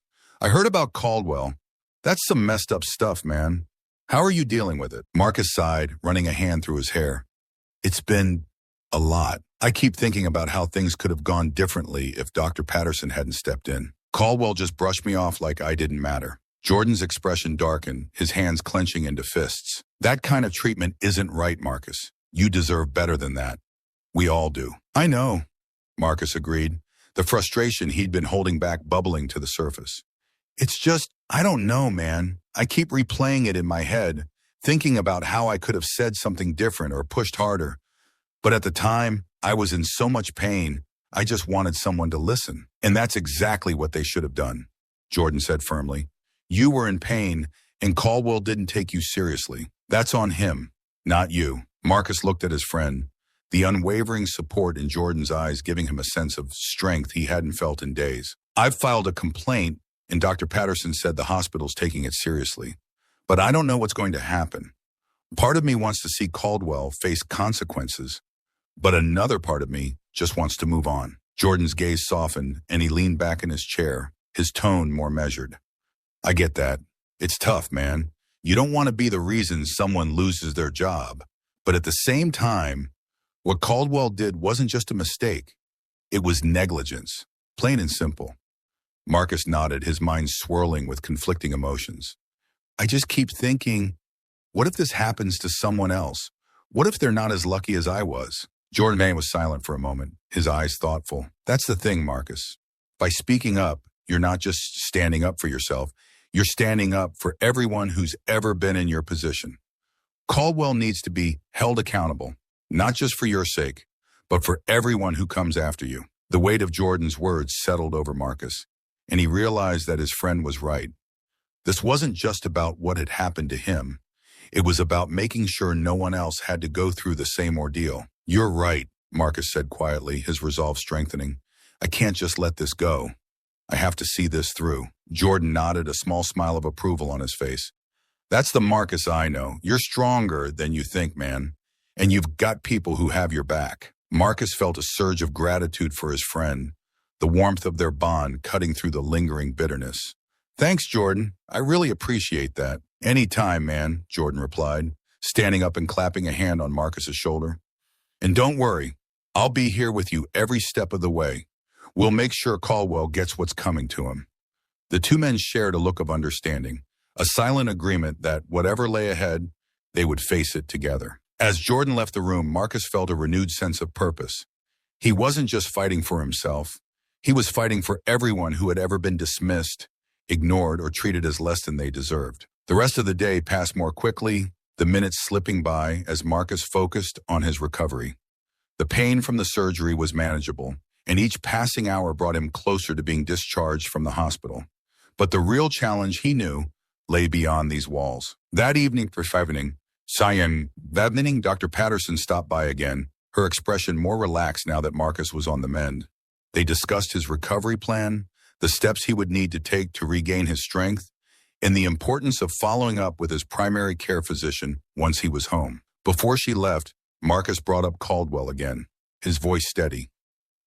"I heard about Caldwell. That's some messed up stuff, man. How are you dealing with it?" Marcus sighed, running a hand through his hair. "It's been a lot. I keep thinking about how things could have gone differently if Dr. Patterson hadn't stepped in. Caldwell just brushed me off like I didn't matter." Jordan's expression darkened, his hands clenching into fists. "That kind of treatment isn't right, Marcus. You deserve better than that. We all do." "I know," Marcus agreed, the frustration he'd been holding back bubbling to the surface. "It's just, I don't know, man. I keep replaying it in my head, thinking about how I could have said something different or pushed harder. But at the time, I was in so much pain, I just wanted someone to listen. And that's exactly what they should have done," Jordan said firmly. "You were in pain, and Caldwell didn't take you seriously. That's on him, not you." Marcus looked at his friend, the unwavering support in Jordan's eyes giving him a sense of strength he hadn't felt in days. "I've filed a complaint, and Dr. Patterson said the hospital's taking it seriously. But I don't know what's going to happen. Part of me wants to see Caldwell face consequences, but another part of me just wants to move on." Jordan's gaze softened, and he leaned back in his chair, his tone more measured. "I get that. It's tough, man. You don't want to be the reason someone loses their job. But at the same time, what Caldwell did wasn't just a mistake. It was negligence, plain and simple." Marcus nodded, his mind swirling with conflicting emotions. "I just keep thinking, what if this happens to someone else? What if they're not as lucky as I was?" Jordan Vane was silent for a moment, his eyes thoughtful. "That's the thing, Marcus. By speaking up, you're not just standing up for yourself. You're standing up for everyone who's ever been in your position. Caldwell needs to be held accountable, not just for your sake, but for everyone who comes after you." The weight of Jordan's words settled over Marcus, and he realized that his friend was right. This wasn't just about what had happened to him. It was about making sure no one else had to go through the same ordeal. "You're right," Marcus said quietly, his resolve strengthening. "I can't just let this go. I have to see this through." Jordan nodded, a small smile of approval on his face. "That's the Marcus I know. You're stronger than you think, man. And you've got people who have your back." Marcus felt a surge of gratitude for his friend, the warmth of their bond cutting through the lingering bitterness. "Thanks, Jordan. I really appreciate that." "Anytime, man," Jordan replied, standing up and clapping a hand on Marcus's shoulder. "And don't worry, I'll be here with you every step of the way. We'll make sure Caldwell gets what's coming to him." The two men shared a look of understanding, a silent agreement that whatever lay ahead, they would face it together. As Jordan left the room, Marcus felt a renewed sense of purpose. He wasn't just fighting for himself. He was fighting for everyone who had ever been dismissed, ignored, or treated as less than they deserved. The rest of the day passed more quickly, the minutes slipping by as Marcus focused on his recovery. The pain from the surgery was manageable, and each passing hour brought him closer to being discharged from the hospital. But the real challenge, he knew, lay beyond these walls. That evening, Dr. Patterson stopped by again, her expression more relaxed now that Marcus was on the mend. They discussed his recovery plan, the steps he would need to take to regain his strength, and the importance of following up with his primary care physician once he was home. Before she left, Marcus brought up Caldwell again, his voice steady.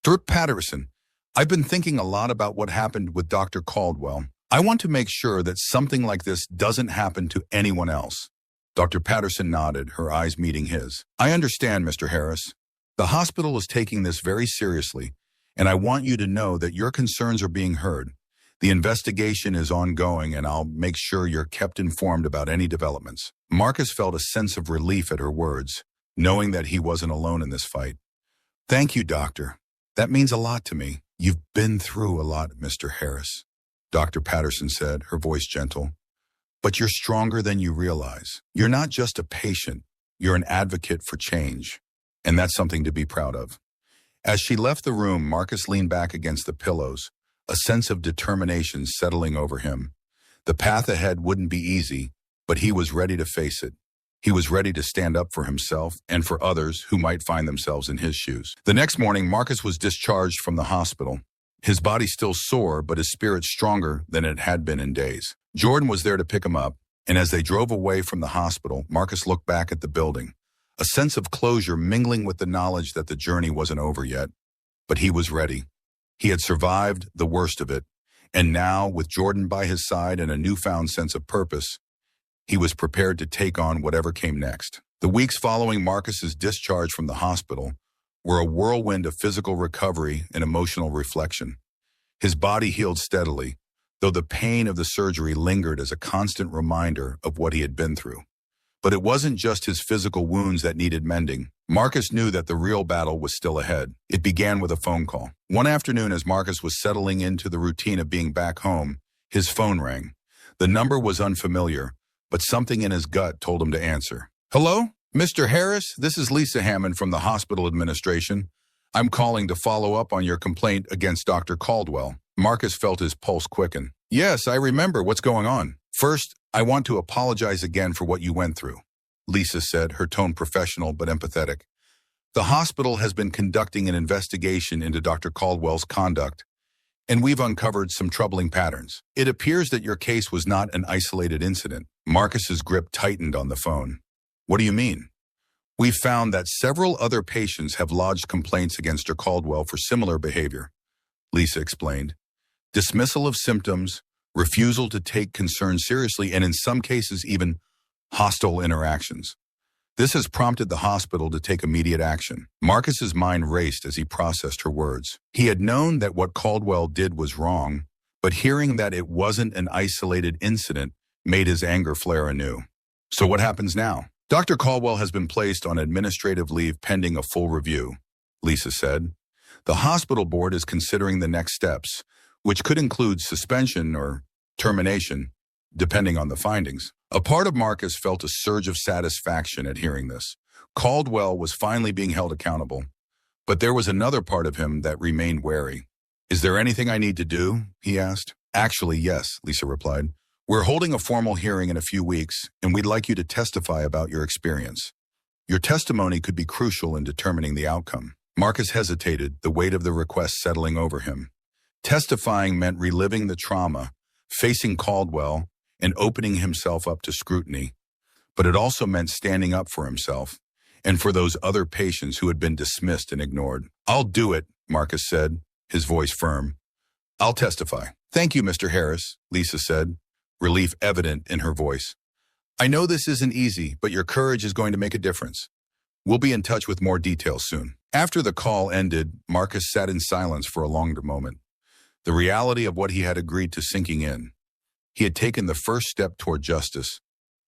"Dr. Patterson, I've been thinking a lot about what happened with Dr. Caldwell. I want to make sure that something like this doesn't happen to anyone else." Dr. Patterson nodded, her eyes meeting his. "I understand, Mr. Harris. The hospital is taking this very seriously, and I want you to know that your concerns are being heard. The investigation is ongoing, and I'll make sure you're kept informed about any developments. Marcus felt a sense of relief at her words, knowing that he wasn't alone in this fight. Thank you, Doctor. That means a lot to me. You've been through a lot, Mr. Harris, Dr. Patterson said, her voice gentle. But you're stronger than you realize. You're not just a patient. You're an advocate for change. And that's something to be proud of. As she left the room, Marcus leaned back against the pillows, a sense of determination settling over him. The path ahead wouldn't be easy, but he was ready to face it. He was ready to stand up for himself and for others who might find themselves in his shoes. The next morning, Marcus was discharged from the hospital. His body still sore, but his spirit stronger than it had been in days. Jordan was there to pick him up, and as they drove away from the hospital, Marcus looked back at the building, a sense of closure mingling with the knowledge that the journey wasn't over yet. But he was ready. He had survived the worst of it, and now, with Jordan by his side and a newfound sense of purpose, he was prepared to take on whatever came next. The weeks following Marcus's discharge from the hospital were a whirlwind of physical recovery and emotional reflection. His body healed steadily, though the pain of the surgery lingered as a constant reminder of what he had been through. But it wasn't just his physical wounds that needed mending. Marcus knew that the real battle was still ahead. It began with a phone call. One afternoon, as Marcus was settling into the routine of being back home, his phone rang. The number was unfamiliar, but something in his gut told him to answer. Hello? Mr. Harris, this is Lisa Hammond from the hospital administration. I'm calling to follow up on your complaint against Dr. Caldwell. Marcus felt his pulse quicken. Yes, I remember. What's going on? First, I want to apologize again for what you went through, Lisa said, her tone professional but empathetic. The hospital has been conducting an investigation into Dr. Caldwell's conduct, and we've uncovered some troubling patterns. It appears that your case was not an isolated incident. Marcus's grip tightened on the phone. What do you mean? We've found that several other patients have lodged complaints against Dr. Caldwell for similar behavior, Lisa explained. Dismissal of symptoms, refusal to take concerns seriously, and in some cases even hostile interactions. This has prompted the hospital to take immediate action. Marcus's mind raced as he processed her words. He had known that what Caldwell did was wrong, but hearing that it wasn't an isolated incident made his anger flare anew. So what happens now? Dr. Caldwell has been placed on administrative leave pending a full review, Lisa said. The hospital board is considering the next steps, which could include suspension or termination, depending on the findings. A part of Marcus felt a surge of satisfaction at hearing this. Caldwell was finally being held accountable, but there was another part of him that remained wary. Is there anything I need to do? He asked. Actually, yes, Lisa replied. We're holding a formal hearing in a few weeks, and we'd like you to testify about your experience. Your testimony could be crucial in determining the outcome. Marcus hesitated, the weight of the request settling over him. Testifying meant reliving the trauma, facing Caldwell, and opening himself up to scrutiny. But it also meant standing up for himself and for those other patients who had been dismissed and ignored. I'll do it, Marcus said, his voice firm. I'll testify. Thank you, Mr. Harris, Lisa said, relief evident in her voice. I know this isn't easy, but your courage is going to make a difference. We'll be in touch with more details soon. After the call ended, Marcus sat in silence for a longer moment. The reality of what he had agreed to sinking in. He had taken the first step toward justice,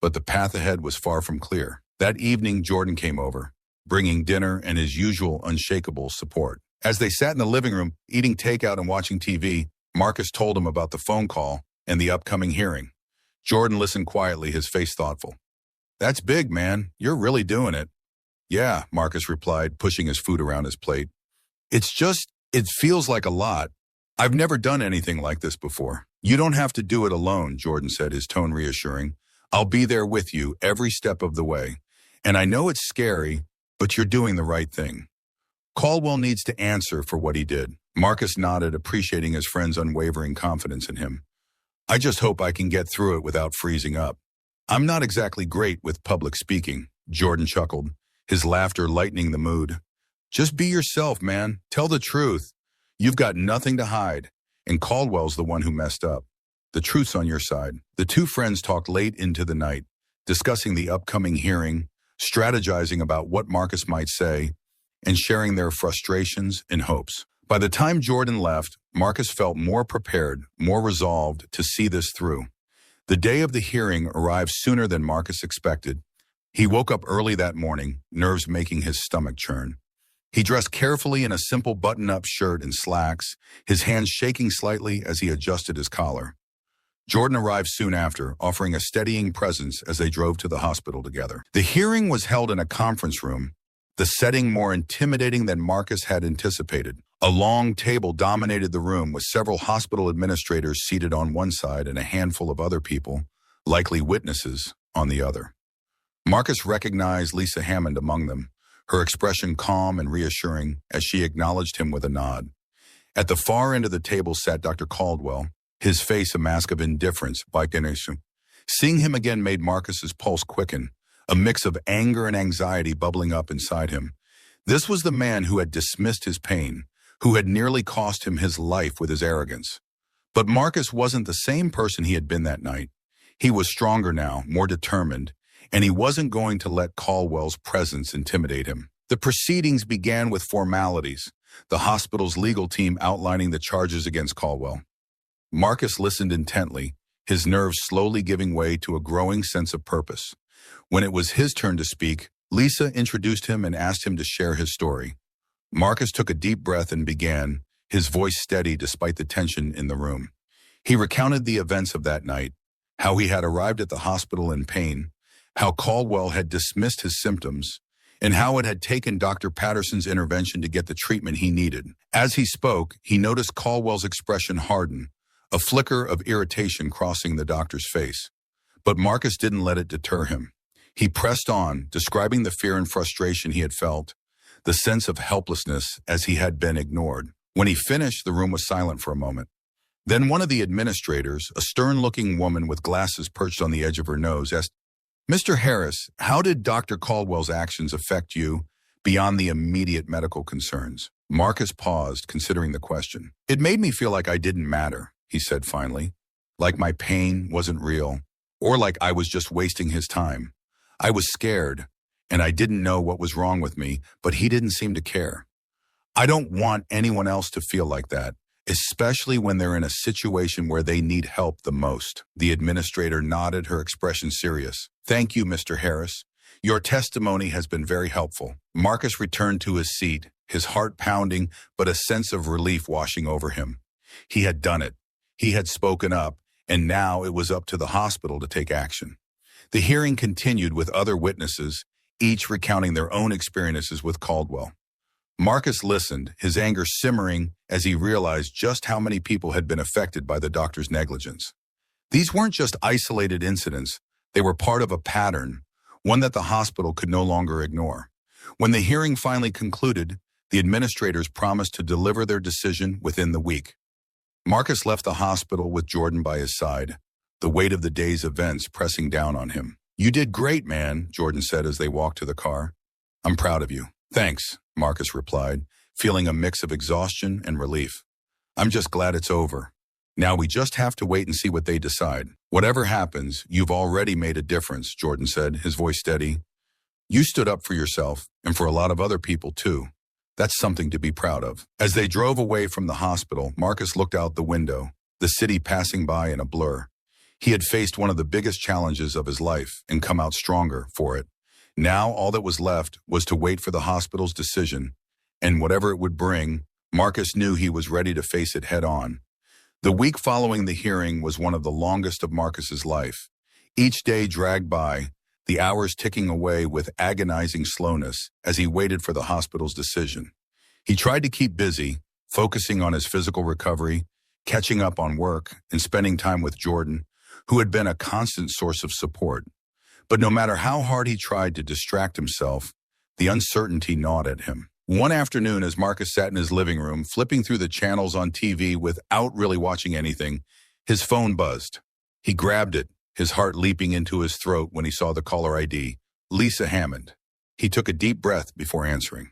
but the path ahead was far from clear. That evening, Jordan came over, bringing dinner and his usual unshakable support. As they sat in the living room, eating takeout and watching TV, Marcus told him about the phone call and the upcoming hearing. Jordan listened quietly, his face thoughtful. That's big, man. You're really doing it. Yeah, Marcus replied, pushing his food around his plate. It feels like a lot. I've never done anything like this before. You don't have to do it alone, Jordan said, his tone reassuring. I'll be there with you every step of the way. And I know it's scary, but you're doing the right thing. Caldwell needs to answer for what he did. Marcus nodded, appreciating his friend's unwavering confidence in him. I just hope I can get through it without freezing up. I'm not exactly great with public speaking, Jordan chuckled, his laughter lightening the mood. Just be yourself, man. Tell the truth. You've got nothing to hide, and Caldwell's the one who messed up. The truth's on your side. The two friends talked late into the night, discussing the upcoming hearing, strategizing about what Marcus might say, and sharing their frustrations and hopes. By the time Jordan left, Marcus felt more prepared, more resolved to see this through. The day of the hearing arrived sooner than Marcus expected. He woke up early that morning, nerves making his stomach churn. He dressed carefully in a simple button-up shirt and slacks, his hands shaking slightly as he adjusted his collar. Jordan arrived soon after, offering a steadying presence as they drove to the hospital together. The hearing was held in a conference room, the setting more intimidating than Marcus had anticipated. A long table dominated the room with several hospital administrators seated on one side and a handful of other people, likely witnesses, on the other. Marcus recognized Lisa Hammond among them, her expression calm and reassuring as she acknowledged him with a nod. At the far end of the table sat Dr. Caldwell, his face a mask of indifference by Ganesha. Seeing him again made Marcus's pulse quicken, a mix of anger and anxiety bubbling up inside him. This was the man who had dismissed his pain, who had nearly cost him his life with his arrogance. But Marcus wasn't the same person he had been that night. He was stronger now, more determined, and he wasn't going to let Caldwell's presence intimidate him. The proceedings began with formalities, the hospital's legal team outlining the charges against Caldwell. Marcus listened intently, his nerves slowly giving way to a growing sense of purpose. When it was his turn to speak, Lisa introduced him and asked him to share his story. Marcus took a deep breath and began, his voice steady despite the tension in the room. He recounted the events of that night, how he had arrived at the hospital in pain, how Caldwell had dismissed his symptoms, and how it had taken Dr. Patterson's intervention to get the treatment he needed. As he spoke, he noticed Caldwell's expression harden, a flicker of irritation crossing the doctor's face. But Marcus didn't let it deter him. He pressed on, describing the fear and frustration he had felt, the sense of helplessness as he had been ignored. When he finished, the room was silent for a moment. Then one of the administrators, a stern-looking woman with glasses perched on the edge of her nose, asked, "Mr. Harris, how did Dr. Caldwell's actions affect you beyond the immediate medical concerns?" Marcus paused, considering the question. "It made me feel like I didn't matter," he said finally, "like my pain wasn't real, or like I was just wasting his time. I was scared, and I didn't know what was wrong with me, but he didn't seem to care. I don't want anyone else to feel like that, especially when they're in a situation where they need help the most." The administrator nodded, her expression serious. "Thank you, Mr. Harris. Your testimony has been very helpful." Marcus returned to his seat, his heart pounding, but a sense of relief washing over him. He had done it. He had spoken up, and now it was up to the hospital to take action. The hearing continued with other witnesses, each recounting their own experiences with Caldwell. Marcus listened, his anger simmering as he realized just how many people had been affected by the doctor's negligence. These weren't just isolated incidents, they were part of a pattern, one that the hospital could no longer ignore. When the hearing finally concluded, the administrators promised to deliver their decision within the week. Marcus left the hospital with Jordan by his side, the weight of the day's events pressing down on him. "You did great, man," Jordan said as they walked to the car. "I'm proud of you." "Thanks," Marcus replied, feeling a mix of exhaustion and relief. "I'm just glad it's over. Now we just have to wait and see what they decide." "Whatever happens, you've already made a difference," Jordan said, his voice steady. "You stood up for yourself, and for a lot of other people too. That's something to be proud of." As they drove away from the hospital, Marcus looked out the window, the city passing by in a blur. He had faced one of the biggest challenges of his life and come out stronger for it. Now all that was left was to wait for the hospital's decision, and whatever it would bring, Marcus knew he was ready to face it head on. The week following the hearing was one of the longest of Marcus's life. Each day dragged by, the hours ticking away with agonizing slowness as he waited for the hospital's decision. He tried to keep busy, focusing on his physical recovery, catching up on work, and spending time with Jordan, who had been a constant source of support. But no matter how hard he tried to distract himself, the uncertainty gnawed at him. One afternoon, as Marcus sat in his living room, flipping through the channels on TV without really watching anything, his phone buzzed. He grabbed it, his heart leaping into his throat when he saw the caller ID, Lisa Hammond. He took a deep breath before answering.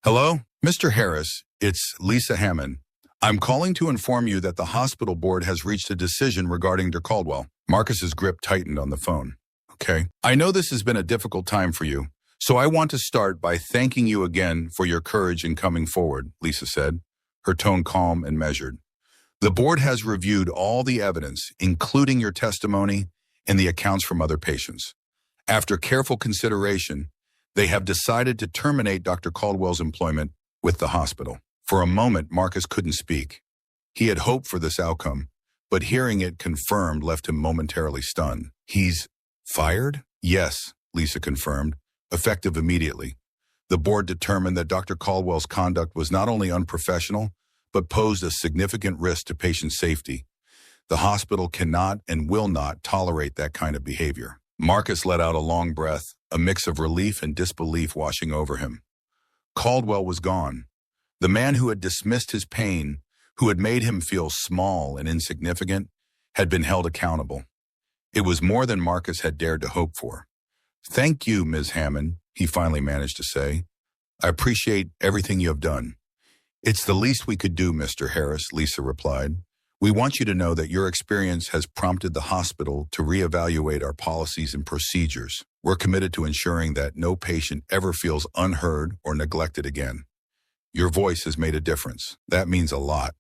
"Hello? Mr. Harris, it's Lisa Hammond. I'm calling to inform you that the hospital board has reached a decision regarding Dr. Caldwell." Marcus's grip tightened on the phone. "Okay. I know this has been a difficult time for you, so I want to start by thanking you again for your courage in coming forward," Lisa said, her tone calm and measured. The board has reviewed all the evidence, including your testimony and the accounts from other patients. After careful consideration, they have decided to terminate Dr. Caldwell's employment with the hospital. For a moment, Marcus couldn't speak. He had hoped for this outcome, but hearing it confirmed left him momentarily stunned. He's fired? Yes, Lisa confirmed, effective immediately. The board determined that Dr. Caldwell's conduct was not only unprofessional, but posed a significant risk to patient safety. The hospital cannot and will not tolerate that kind of behavior. Marcus let out a long breath, a mix of relief and disbelief washing over him. Caldwell was gone. The man who had dismissed his pain, who had made him feel small and insignificant, had been held accountable. It was more than Marcus had dared to hope for. "Thank you, Ms. Hammond," he finally managed to say. "I appreciate everything you have done." "It's the least we could do, Mr. Harris," Lisa replied. "We want you to know that your experience has prompted the hospital to reevaluate our policies and procedures. We're committed to ensuring that no patient ever feels unheard or neglected again. Your voice has made a difference. That means a lot,"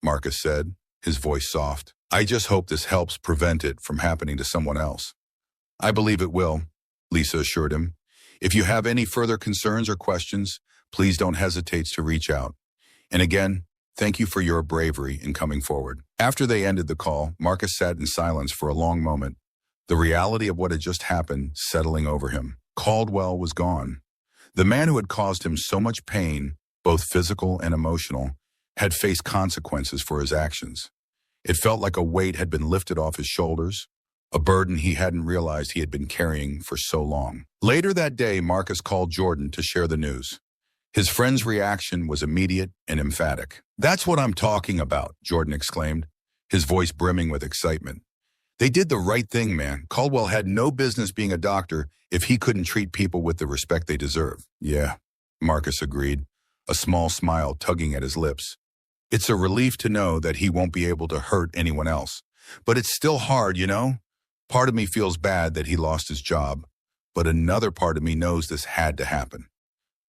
Marcus said, his voice soft. "I just hope this helps prevent it from happening to someone else." "I believe it will," Lisa assured him. "If you have any further concerns or questions, please don't hesitate to reach out. And again, thank you for your bravery in coming forward." After they ended the call, Marcus sat in silence for a long moment, the reality of what had just happened settling over him. Caldwell was gone. The man who had caused him so much pain, both physical and emotional, had faced consequences for his actions. It felt like a weight had been lifted off his shoulders, a burden he hadn't realized he had been carrying for so long. Later that day, Marcus called Jordan to share the news. His friend's reaction was immediate and emphatic. "That's what I'm talking about," Jordan exclaimed, his voice brimming with excitement. "They did the right thing, man. Caldwell had no business being a doctor if he couldn't treat people with the respect they deserve." "Yeah," Marcus agreed, a small smile tugging at his lips. "It's a relief to know that he won't be able to hurt anyone else. But it's still hard, you know? Part of me feels bad that he lost his job, but another part of me knows this had to happen."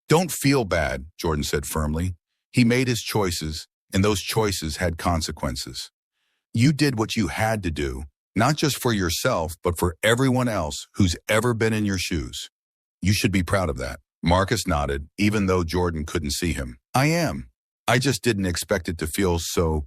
"Don't feel bad," Jordan said firmly. "He made his choices, and those choices had consequences. You did what you had to do, not just for yourself, but for everyone else who's ever been in your shoes. You should be proud of that." Marcus nodded, even though Jordan couldn't see him. "I am. I just didn't expect it to feel so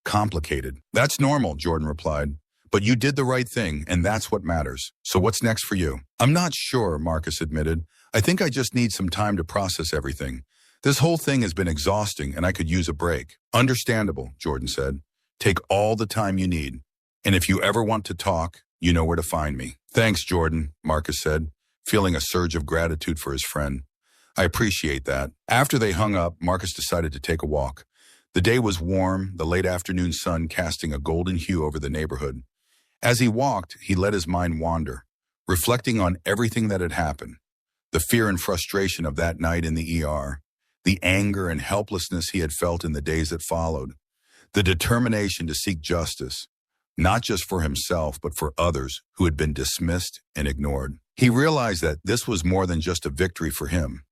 complicated." "That's normal," Jordan replied. "But you did the right thing, and that's what matters. So what's next for you?" "I'm not sure," Marcus admitted. "I think I just need some time to process everything. This whole thing has been exhausting, and I could use a break." "Understandable," Jordan said. "Take all the time you need. And if you ever want to talk, you know where to find me." "Thanks, Jordan," Marcus said, feeling a surge of gratitude for his friend. "I appreciate that." After they hung up, Marcus decided to take a walk. The day was warm, the late afternoon sun casting a golden hue over the neighborhood. As he walked, he let his mind wander, reflecting on everything that had happened. The fear and frustration of that night in the ER, the anger and helplessness he had felt in the days that followed, the determination to seek justice, not just for himself, but for others who had been dismissed and ignored. He realized that this was more than just a victory for him.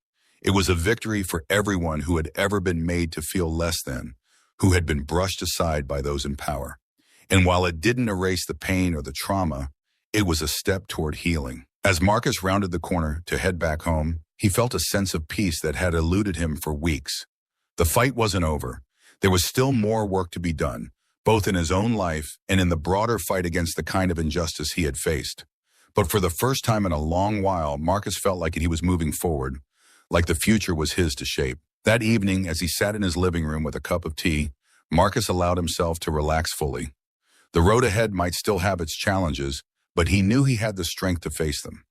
It was a victory for everyone who had ever been made to feel less than, who had been brushed aside by those in power. And while it didn't erase the pain or the trauma, it was a step toward healing. As Marcus rounded the corner to head back home, he felt a sense of peace that had eluded him for weeks. The fight wasn't over. There was still more work to be done, both in his own life and in the broader fight against the kind of injustice he had faced. But for the first time in a long while, Marcus felt like he was moving forward, like the future was his to shape. That evening, as he sat in his living room with a cup of tea, Marcus allowed himself to relax fully. The road ahead might still have its challenges, but he knew he had the strength to face them.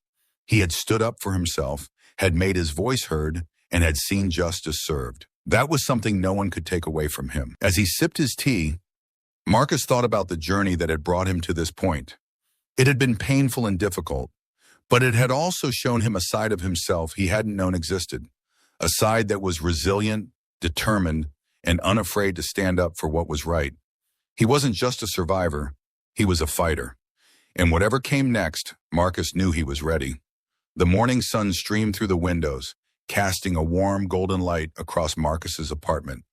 He had stood up for himself, had made his voice heard, and had seen justice served. That was something no one could take away from him. As he sipped his tea, Marcus thought about the journey that had brought him to this point. It had been painful and difficult, but it had also shown him a side of himself he hadn't known existed, a side that was resilient, determined, and unafraid to stand up for what was right. He wasn't just a survivor, he was a fighter. And whatever came next, Marcus knew he was ready. The morning sun streamed through the windows, casting a warm golden light across Marcus's apartment.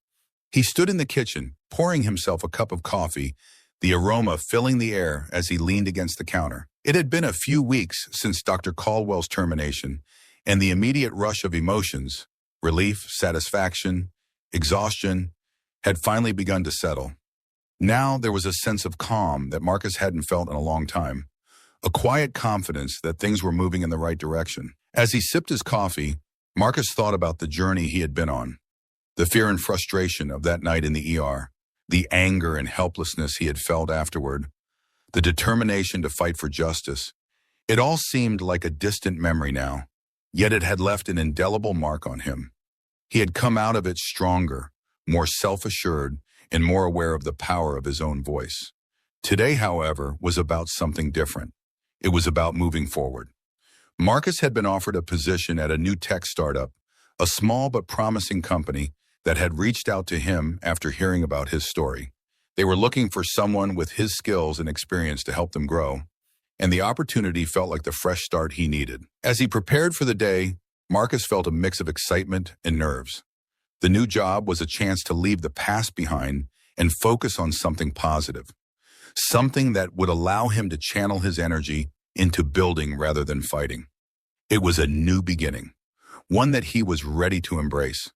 He stood in the kitchen, pouring himself a cup of coffee, the aroma filling the air as he leaned against the counter. It had been a few weeks since Dr. Caldwell's termination, and the immediate rush of emotions, relief, satisfaction, exhaustion, had finally begun to settle. Now there was a sense of calm that Marcus hadn't felt in a long time, a quiet confidence that things were moving in the right direction. As he sipped his coffee, Marcus thought about the journey he had been on, the fear and frustration of that night in the ER, the anger and helplessness he had felt afterward, the determination to fight for justice. It all seemed like a distant memory now, yet it had left an indelible mark on him. He had come out of it stronger, more self-assured, and more aware of the power of his own voice. Today, however, was about something different. It was about moving forward. Marcus had been offered a position at a new tech startup, a small but promising company that had reached out to him after hearing about his story. They were looking for someone with his skills and experience to help them grow, and the opportunity felt like the fresh start he needed. As he prepared for the day, Marcus felt a mix of excitement and nerves. The new job was a chance to leave the past behind and focus on something positive, something that would allow him to channel his energy into building rather than fighting. It was a new beginning, one that he was ready to embrace.